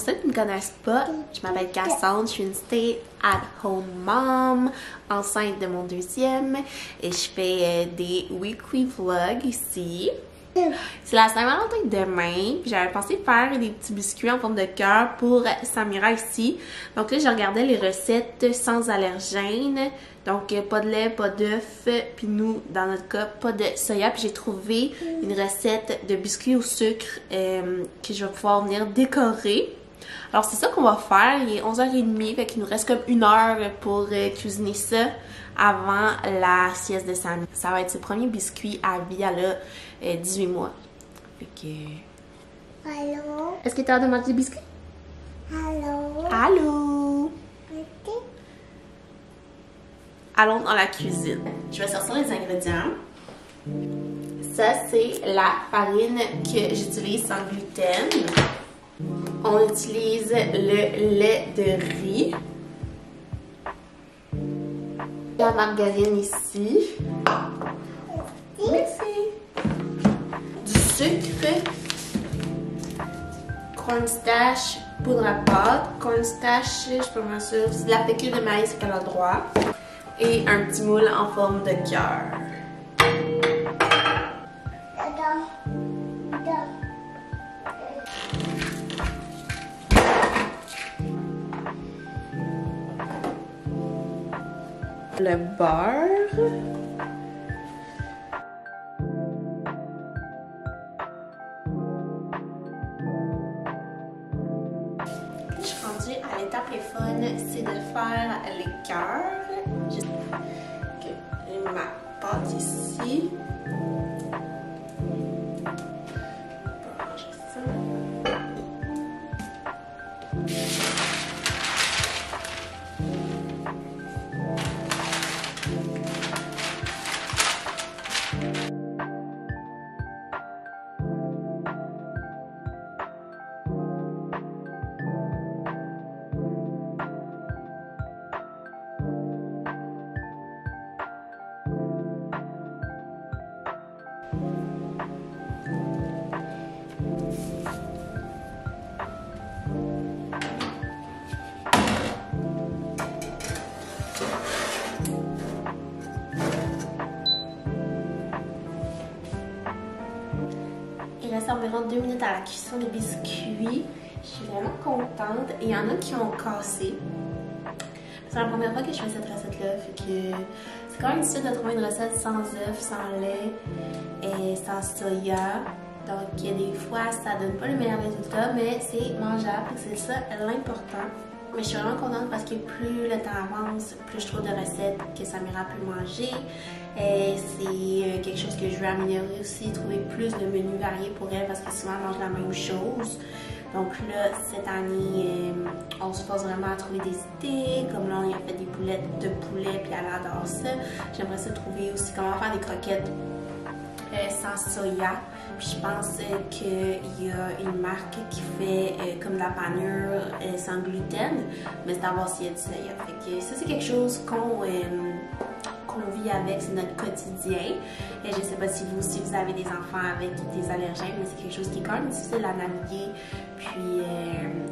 ceux qui ne me connaissent pas, je m'appelle Cassandre, je suis une stay-at-home mom, enceinte de mon deuxième, et je fais des weekly vlogs ici. C'est la Saint-Valentin demain, puis j'avais pensé faire des petits biscuits en forme de cœur pour Samira ici. Donc là, je regardais les recettes sans allergènes, donc pas de lait, pas d'œuf, puis nous, dans notre cas, pas de soya. Puis j'ai trouvé une recette de biscuits au sucre que je vais pouvoir venir décorer. Alors c'est ça qu'on va faire, il est 11h30, fait qu'il nous reste comme 1 heure pour cuisiner ça avant la sieste de Samira. Ça va être ses premiers biscuits à vie, elle a 18 mois. Fait que... Allô? Est-ce que tu as hâte de manger des biscuits? Allô? Allô? Ok. Allons dans la cuisine. Je vais sortir les ingrédients. Ça, c'est la farine que j'utilise sans gluten. On utilise le lait de riz. La margarine ici. Merci. Du sucre. Cornstarch, poudre à pâte. Cornstarch, je suis pas vraiment sûre. C'est de la fécule de maïs qu'elle a le droit. Et un petit moule en forme de cœur. Le beurre. Je suis rendue à l'étape les fun, c'est de faire les cœurs. J'ai ma pâte ici. On va manger ça. Il reste environ 2 minutes à la cuisson des biscuits. Je suis vraiment contente. Et il y en a qui ont cassé. C'est la première fois que je fais cette recette-là. Fait que c'est quand même difficile de trouver une recette sans œufs, sans lait et sans soya. Donc des fois ça donne pas le meilleur résultat, mais c'est mangeable. C'est ça l'important. Mais je suis vraiment contente parce que plus le temps avance, plus je trouve de recettes que Samira peut manger. C'est quelque chose que je veux améliorer aussi, trouver plus de menus variés pour elle parce que souvent elle mange la même chose. Donc là, cette année, on se force vraiment à trouver des idées. Comme là, on a fait des boulettes de poulet puis elle adore ça. J'aimerais ça trouver aussi comment faire des croquettes sans soya. Puis je pense qu'il y a une marque qui fait comme de la panure sans gluten, mais c'est à voir s'il y a du soya. Fait que ça, c'est quelque chose qu'on vit avec, c'est notre quotidien. Et je sais pas si vous aussi vous avez des enfants avec des allergènes, mais c'est quelque chose qui est quand même difficile à naviguer. Puis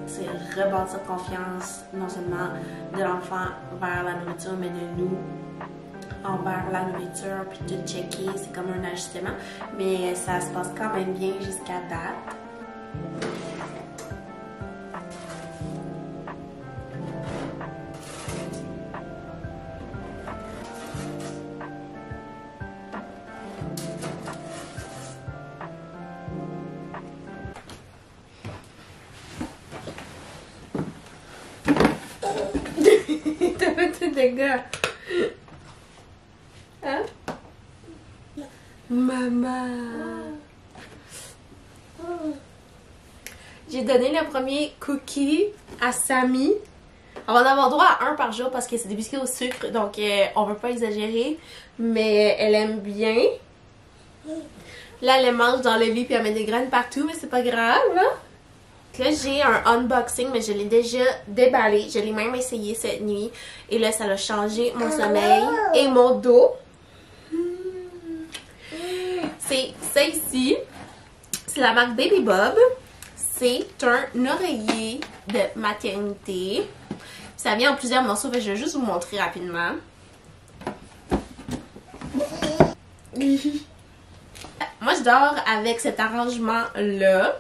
c'est rebâtir confiance non seulement de l'enfant vers la nourriture, mais de nous envers la nourriture, puis de checker, c'est comme un ajustement, mais ça se passe quand même bien jusqu'à date. T'as fait des dégâts. Hein? Maman! J'ai donné le premier cookie à Samy. On va en avoir droit à 1 par jour parce que c'est des biscuits au sucre, donc on veut pas exagérer, mais elle aime bien. Là, elle les mange dans le lit puis elle met des graines partout, mais c'est pas grave, hein? Là, j'ai un unboxing, mais je l'ai déjà déballé. Je l'ai même essayé cette nuit. Et là, ça a changé mon sommeil et mon dos. C'est ça ici. C'est la marque Baby Bob. c'est un oreiller de maternité. Ça vient en plusieurs morceaux, je vais juste vous montrer rapidement. Moi, je dors avec cet arrangement-là.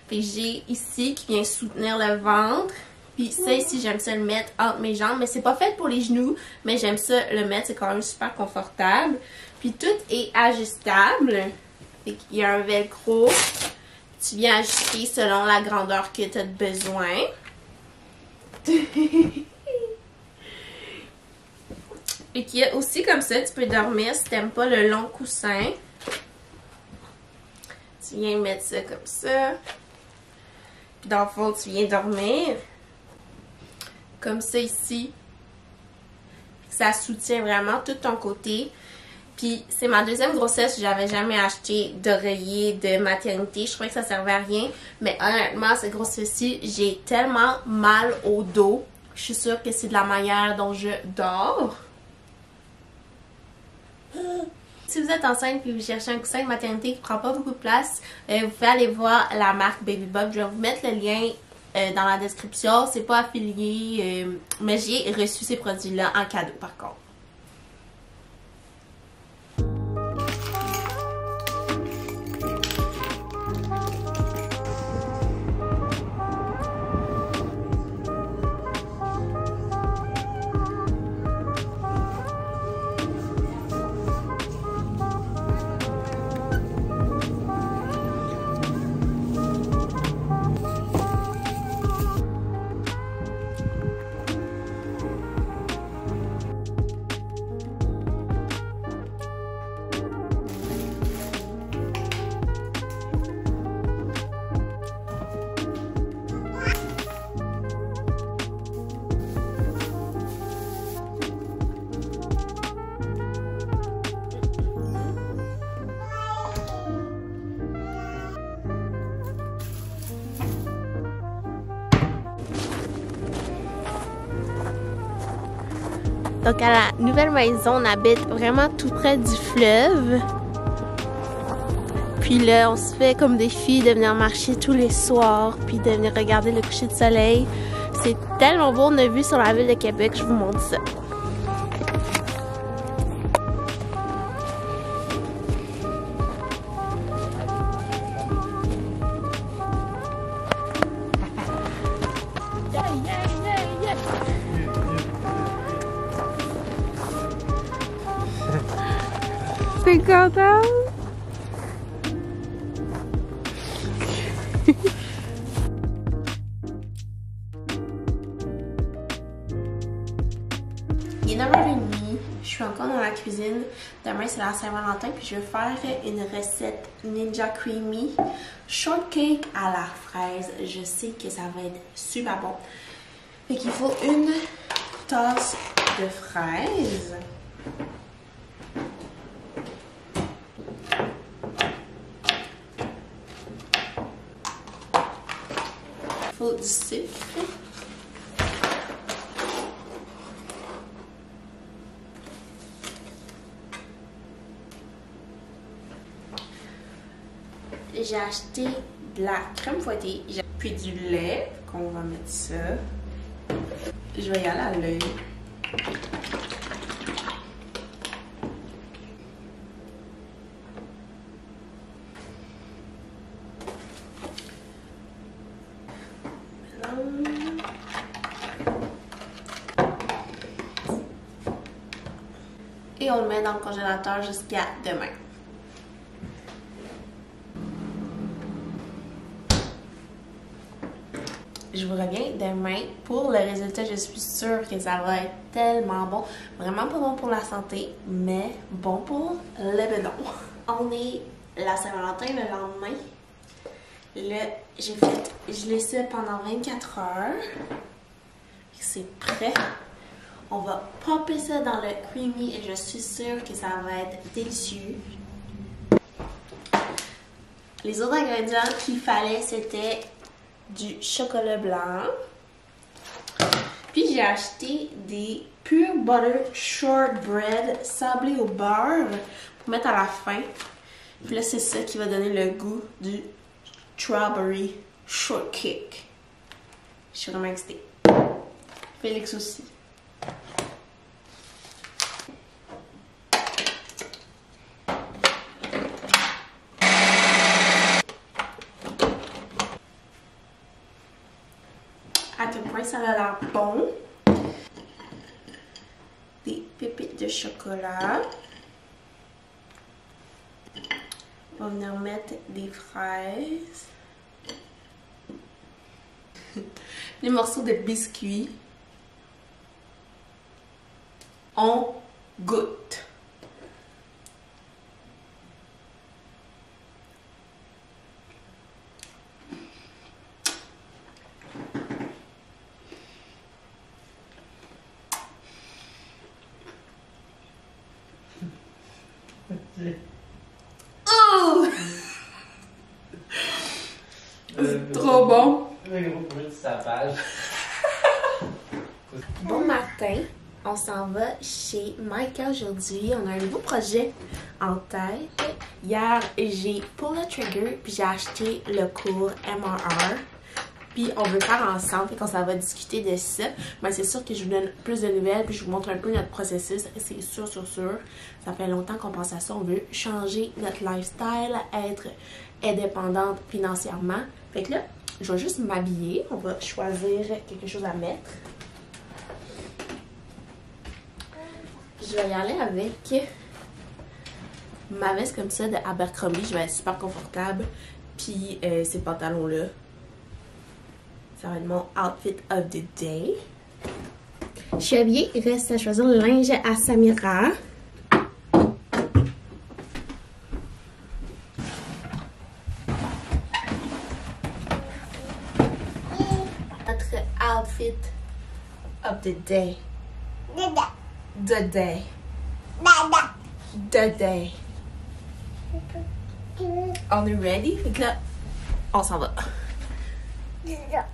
J'ai ici qui vient soutenir le ventre. Puis ça ici, j'aime ça le mettre entre mes jambes. Mais c'est pas fait pour les genoux, mais j'aime ça le mettre. C'est quand même super confortable. Puis tout est ajustable. Il y a un velcro. Tu viens ajuster selon la grandeur que tu as besoin. Et qu'il y a aussi comme ça, tu peux dormir si tu n'aimes pas le long coussin. Tu viens mettre ça comme ça. Puis dans le fond, tu viens dormir. Comme ça ici. Ça soutient vraiment tout ton côté. Puis c'est ma deuxième grossesse, j'avais jamais acheté d'oreiller de maternité. Je trouvais que ça servait à rien. Mais honnêtement, cette grossesse-ci, j'ai tellement mal au dos. Je suis sûre que c'est de la manière dont je dors. Si vous êtes enceinte et vous cherchez un coussin de maternité qui prend pas beaucoup de place, vous pouvez aller voir la marque Baby Bub. Je vais vous mettre le lien dans la description. C'est pas affilié, mais j'ai reçu ces produits-là en cadeau par contre. Donc à la nouvelle maison, on habite vraiment tout près du fleuve. Puis là, on se fait comme des filles de venir marcher tous les soirs, puis de venir regarder le coucher de soleil. C'est tellement beau, on a vu sur la ville de Québec, je vous montre ça. T'es content? Il est 9h30, je suis encore dans la cuisine. Demain c'est la Saint-Valentin, puis je vais faire une recette Ninja Creamy Shortcake à la fraise. Je sais que ça va être super bon. Fait qu'il faut une tasse de fraises. Il faut du sucre. J'ai acheté de la crème fouettée, puis du lait, qu'on va mettre ça. Je vais y aller à l'œil. Et on le met dans le congélateur jusqu'à demain. Je vous reviens demain pour le résultat. Je suis sûre que ça va être tellement bon. Vraiment pas bon pour la santé, mais bon pour le bedon. On est la Saint-Valentin le lendemain. Là, j'ai fait geler ça pendant 24 heures. C'est prêt. On va popper ça dans le creamy et je suis sûre que ça va être délicieux. Les autres ingrédients qu'il fallait, c'était du chocolat blanc. Puis j'ai acheté des Pure Butter Shortbread sablés au beurre pour mettre à la fin. Puis là, c'est ça qui va donner le goût du Strawberry shortcake. Je suis vraiment excitée. Félix aussi. À quel point ça a l'air bon. Des pépites de chocolat. On va venir mettre des fraises. Les morceaux de biscuits. On goûte. Oh! C'est trop bon. Bon matin, on s'en va chez Micah aujourd'hui. On a un nouveau projet en tête. Hier, j'ai pull le trigger puis j'ai acheté le cours MRR. Puis on veut faire ensemble, et qu'on s'en va discuter de ça. Mais c'est sûr que je vous donne plus de nouvelles, puis je vous montre un peu notre processus. C'est sûr. Ça fait longtemps qu'on pense à ça. On veut changer notre lifestyle, être indépendante financièrement. Fait que là, je vais juste m'habiller. On va choisir quelque chose à mettre. Je vais y aller avec ma veste comme ça de Abercrombie. Je vais être super confortable. Puis ces pantalons-là. Ça va être mon outfit of the day. Je suis habillée. Il reste à choisir le linge à Samira. Notre outfit of the day. Dada. The day. Dada. The day. On est ready? Fait que là, on s'en va. Dada.